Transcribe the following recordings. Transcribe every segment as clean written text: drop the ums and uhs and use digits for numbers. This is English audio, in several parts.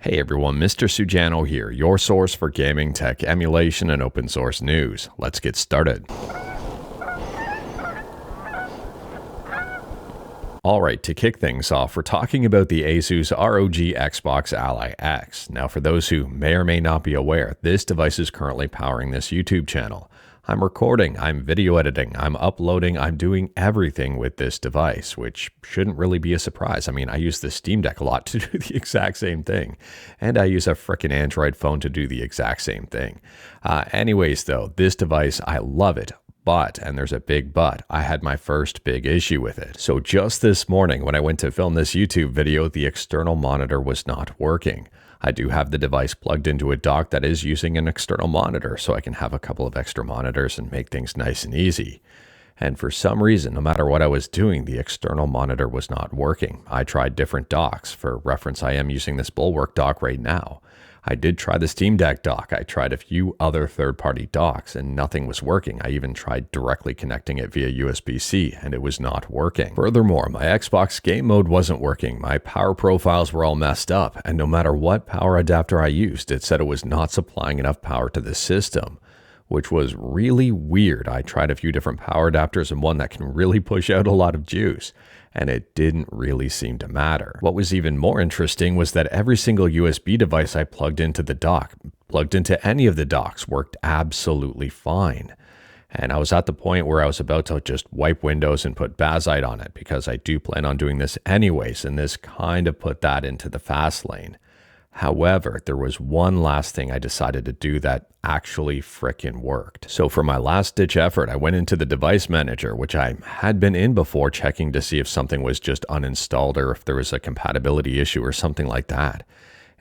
Hey everyone, Mr. Sujano here, your source for gaming, tech, emulation, and open source news. Let's get started. Alright, to kick things off, we're talking about the ASUS ROG Xbox Ally X. Now for those who may or may not be aware, this device is currently powering this YouTube channel. I'm recording, I'm video editing, I'm uploading, I'm doing everything with this device, which shouldn't really be a surprise. I mean, I use the Steam Deck a lot to do the exact same thing, and I use a frickin' Android phone to do the exact same thing. Anyways though, this device, I love it. But, and there's a big but, I had my first big issue with it. So just this morning when I went to film this YouTube video, the external monitor was not working. I do have the device plugged into a dock that is using an external monitor, so I can have a couple of extra monitors and make things nice and easy. And for some reason, no matter what I was doing, the external monitor was not working. I tried different docks. For reference, I am using this Bulwark dock right now. I did try the Steam Deck dock. I tried a few other third-party docks and nothing was working. I even tried directly connecting it via USB-C and it was not working. Furthermore, my Xbox game mode wasn't working. My power profiles were all messed up, and no matter what power adapter I used, it said it was not supplying enough power to the system, which was really weird. I tried a few different power adapters and one that can really push out a lot of juice, and it didn't really seem to matter. What was even more interesting was that every single USB device I plugged into the dock, plugged into any of the docks, worked absolutely fine. And I was at the point where I was about to just wipe Windows and put Bazite on it, because I do plan on doing this anyways, and this kind of put that into the fast lane. However, there was one last thing I decided to do that actually frickin' worked. So for my last ditch effort, I went into the device manager, which I had been in before, checking to see if something was just uninstalled or if there was a compatibility issue or something like that.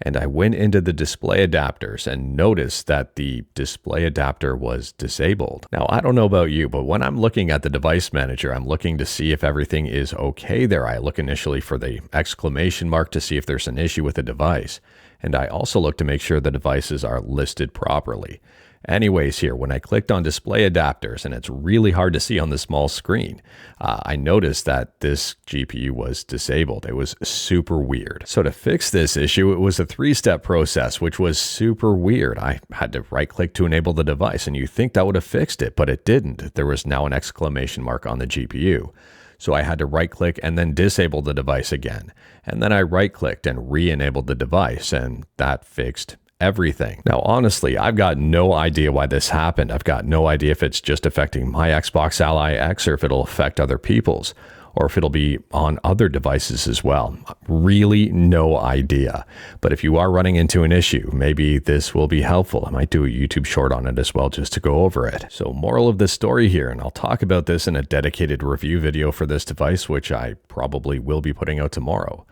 And I went into the display adapters and noticed that the display adapter was disabled. Now, I don't know about you, but when I'm looking at the device manager, I'm looking to see if everything is okay there. I look initially for the exclamation mark to see if there's an issue with the device. And I also look to make sure the devices are listed properly. Anyways, here, when I clicked on display adapters, and it's really hard to see on the small screen, I noticed that this GPU was disabled. It was super weird. So to fix this issue, it was a three-step process, which was super weird. I had to right-click to enable the device, and you think that would have fixed it, but it didn't. There was now an exclamation mark on the GPU. So I had to right-click and then disable the device again. And then I right-clicked and re-enabled the device, and that fixed everything. Now, honestly, I've got no idea why this happened. I've got no idea if it's just affecting my Xbox Ally X or if it'll affect other people's, or if it'll be on other devices as well. Really no idea. But if you are running into an issue, maybe this will be helpful. I might do a YouTube short on it as well, just to go over it. So moral of the story here, and I'll talk about this in a dedicated review video for this device, which I probably will be putting out tomorrow.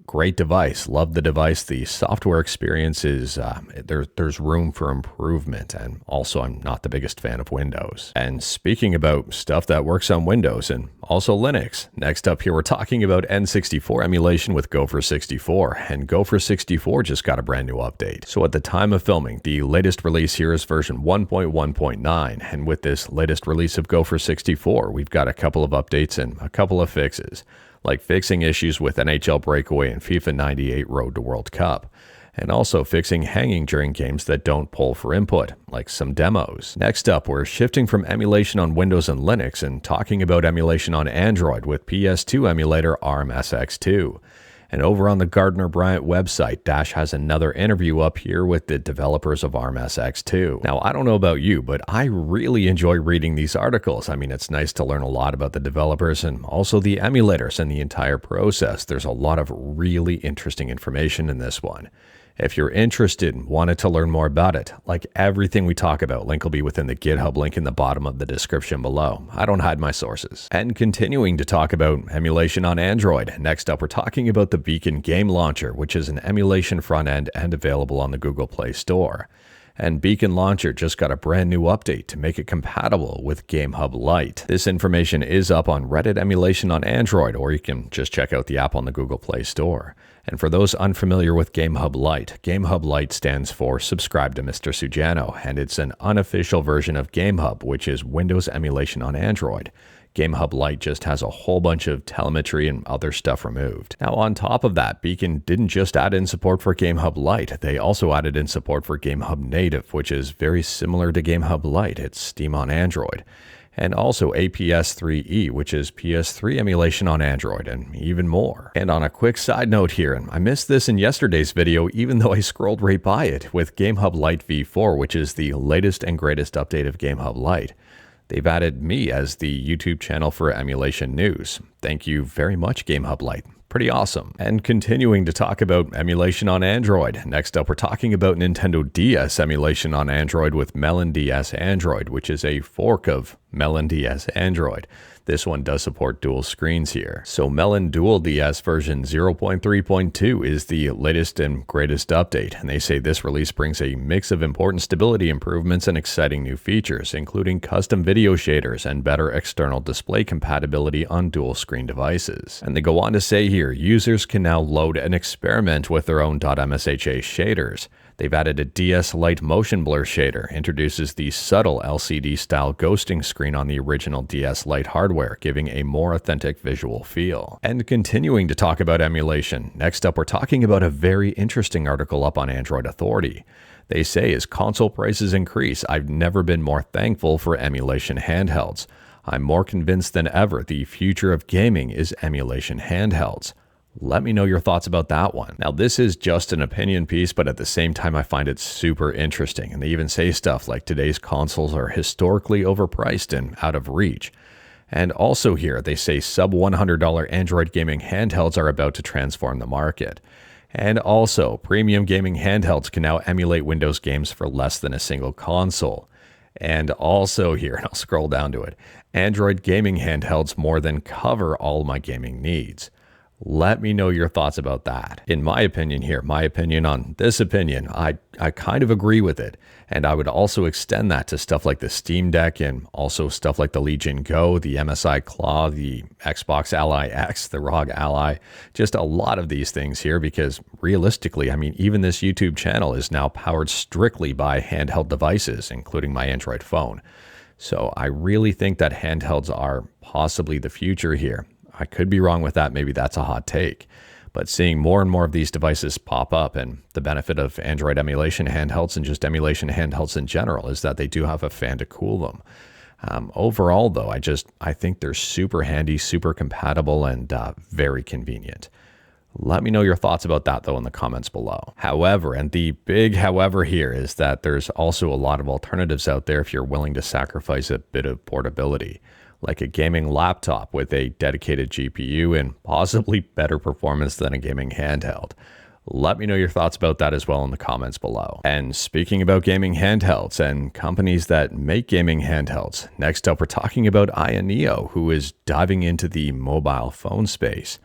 Great device. Love the device. The software experience is, there's room for improvement. And also, I'm not the biggest fan of Windows. And speaking about stuff that works on Windows and also Linux, next up here, we're talking about N64 emulation with Gopher 64. And Gopher 64 just got a brand new update. So at the time of filming, the latest release here is version 1.1.9. And with this latest release of Gopher 64, we've got a couple of updates and a couple of fixes, like fixing issues with NHL Breakaway and FIFA 98 Road to World Cup, and also fixing hanging during games that don't pull for input, like some demos. Next up, we're shifting from emulation on Windows and Linux and talking about emulation on Android with PS2 emulator ARMSX2. And over on the Gardner Bryant website, Dash has another interview up here with the developers of ARMSX2. Now, I don't know about you, but I really enjoy reading these articles. I mean, it's nice to learn a lot about the developers and also the emulators and the entire process. There's a lot of really interesting information in this one. If you're interested and wanted to learn more about it, like everything we talk about, link will be within the GitHub link in the bottom of the description below. I don't hide my sources. And continuing to talk about emulation on Android, next up we're talking about the Beacon Game Launcher, which is an emulation front end and available on the Google Play Store. And Beacon Launcher just got a brand new update to make it compatible with GameHub Lite. This information is up on Reddit Emulation on Android, or you can just check out the app on the Google Play Store. And for those unfamiliar with GameHub Lite stands for Subscribe to Mr. Sujano, and it's an unofficial version of GameHub, which is Windows emulation on Android. GameHub Lite just has a whole bunch of telemetry and other stuff removed. Now on top of that, Beacon didn't just add in support for GameHub Lite, they also added in support for GameHub Native, which is very similar to GameHub Lite. It's Steam on Android. And also APS3E, which is PS3 emulation on Android, and even more. And on a quick side note here, and I missed this in yesterday's video even though I scrolled right by it, with GameHub Lite v4, which is the latest and greatest update of GameHub Lite. They've added me as the YouTube channel for emulation news. Thank you very much, GameHub Lite. Pretty awesome. And continuing to talk about emulation on Android. Next up, we're talking about Nintendo DS emulation on Android with MelonDS Android, which is a fork of MelonDS Android. This one does support dual screens here. So Melon Dual DS version 0.3.2 is the latest and greatest update, and they say this release brings a mix of important stability improvements and exciting new features, including custom video shaders and better external display compatibility on dual screen devices. And they go on to say here, users can now load and experiment with their own .msha shaders. They've added a DS Lite motion blur shader, introduces the subtle LCD-style ghosting screen on the original DS Lite hardware, giving a more authentic visual feel. And continuing to talk about emulation, next up we're talking about a very interesting article up on Android Authority. They say as console prices increase, I've never been more thankful for emulation handhelds. I'm more convinced than ever the future of gaming is emulation handhelds. Let me know your thoughts about that one. Now, this is just an opinion piece, but at the same time, I find it super interesting. And they even say stuff like today's consoles are historically overpriced and out of reach. And also here, they say sub $100 Android gaming handhelds are about to transform the market. And also, premium gaming handhelds can now emulate Windows games for less than a single console. And also here, and I'll scroll down to it, Android gaming handhelds more than cover all my gaming needs. Let me know your thoughts about that. In my opinion here, my opinion on this opinion, I kind of agree with it. And I would also extend that to stuff like the Steam Deck and also stuff like the Legion Go, the MSI Claw, the Xbox Ally X, the ROG Ally, just a lot of these things here because realistically, I mean, even this YouTube channel is now powered strictly by handheld devices, including my Android phone. So I really think that handhelds are possibly the future here. I could be wrong with that. Maybe that's a hot take. But seeing more and more of these devices pop up, and the benefit of Android emulation handhelds and just emulation handhelds in general is that they do have a fan to cool them. Overall, though, I think they're super handy, super compatible, and very convenient. Let me know your thoughts about that, though, in the comments below. However, and the big however here is that there's also a lot of alternatives out there if you're willing to sacrifice a bit of portability, like a gaming laptop with a dedicated GPU and possibly better performance than a gaming handheld. Let me know your thoughts about that as well in the comments below. And speaking about gaming handhelds and companies that make gaming handhelds, next up we're talking about Ayaneo, who is diving into the mobile phone space.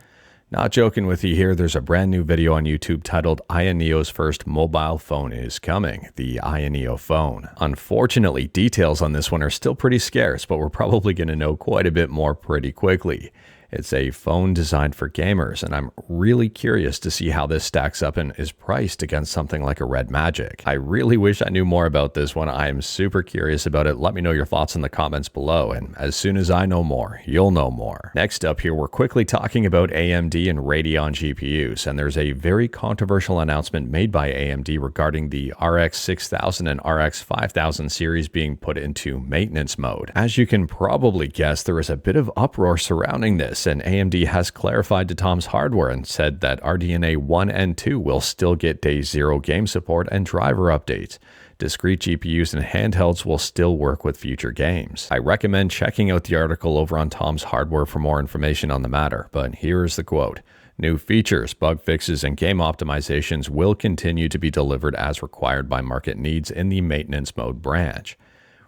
Not joking with you here, there's a brand new video on YouTube titled Ayaneo's first mobile phone is coming, the Ayaneo phone. Unfortunately, details on this one are still pretty scarce, but we're probably going to know quite a bit more pretty quickly. It's a phone designed for gamers, and I'm really curious to see how this stacks up and is priced against something like a Red Magic. I really wish I knew more about this one. I am super curious about it. Let me know your thoughts in the comments below, and as soon as I know more, you'll know more. Next up here, we're quickly talking about AMD and Radeon GPUs, and there's a very controversial announcement made by AMD regarding the RX 6000 and RX 5000 series being put into maintenance mode. As you can probably guess, there is a bit of uproar surrounding this, and AMD has clarified to Tom's Hardware and said that RDNA 1 and 2 will still get day 0 game support and driver updates. Discrete GPUs and handhelds will still work with future games. I recommend checking out the article over on Tom's Hardware for more information on the matter, but here is the quote. New features, bug fixes, and game optimizations will continue to be delivered as required by market needs in the maintenance mode branch.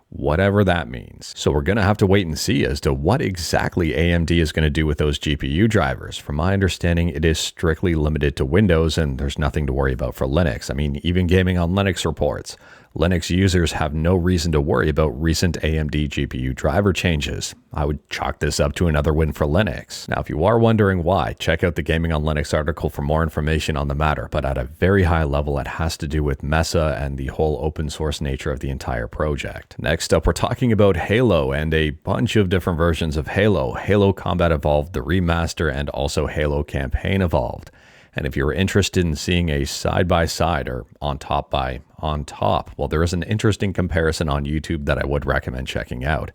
Whatever that means. So we're going to have to wait and see as to what exactly AMD is going to do with those GPU drivers. From my understanding, it is strictly limited to Windows and there's nothing to worry about for Linux. I mean, even gaming on Linux reports. Linux users have no reason to worry about recent AMD GPU driver changes. I would chalk this up to another win for Linux. Now, if you are wondering why, check out the Gaming on Linux article for more information on the matter, but at a very high level, it has to do with Mesa and the whole open source nature of the entire project. Next up, we're talking about Halo and a bunch of different versions of Halo. Halo Combat Evolved, the remaster, and also Halo Campaign Evolved. And if you're interested in seeing a side-by-side or on top, well, there is an interesting comparison on YouTube that I would recommend checking out.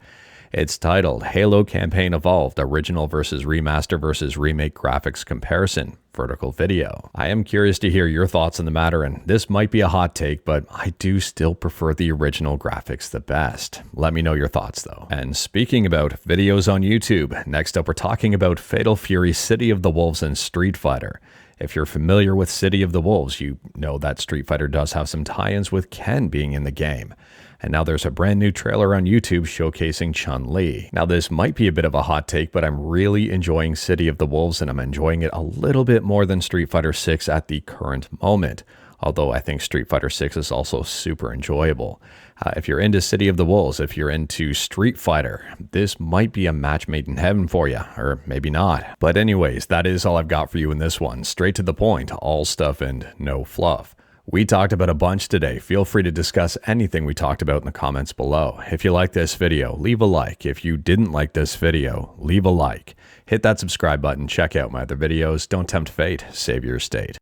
It's titled Halo Campaign Evolved, Original versus Remaster versus Remake Graphics Comparison, vertical video. I am curious to hear your thoughts on the matter, and this might be a hot take, but I do still prefer the original graphics the best. Let me know your thoughts though. And speaking about videos on YouTube, next up we're talking about Fatal Fury, City of the Wolves, and Street Fighter. If you're familiar with City of the Wolves, you know that Street Fighter does have some tie-ins with Ken being in the game. And now there's a brand new trailer on YouTube showcasing Chun-Li. Now this might be a bit of a hot take, but I'm really enjoying City of the Wolves, and I'm enjoying it a little bit more than Street Fighter 6 at the current moment. Although I think Street Fighter 6 is also super enjoyable. If you're into City of the Wolves, if you're into Street Fighter, this might be a match made in heaven for you, or maybe not. But anyways, that is all I've got for you in this one. Straight to the point, all stuff and no fluff. We talked about a bunch today. Feel free to discuss anything we talked about in the comments below. If you like this video, leave a like. If you didn't like this video, leave a like. Hit that subscribe button, check out my other videos. Don't tempt fate, save your state.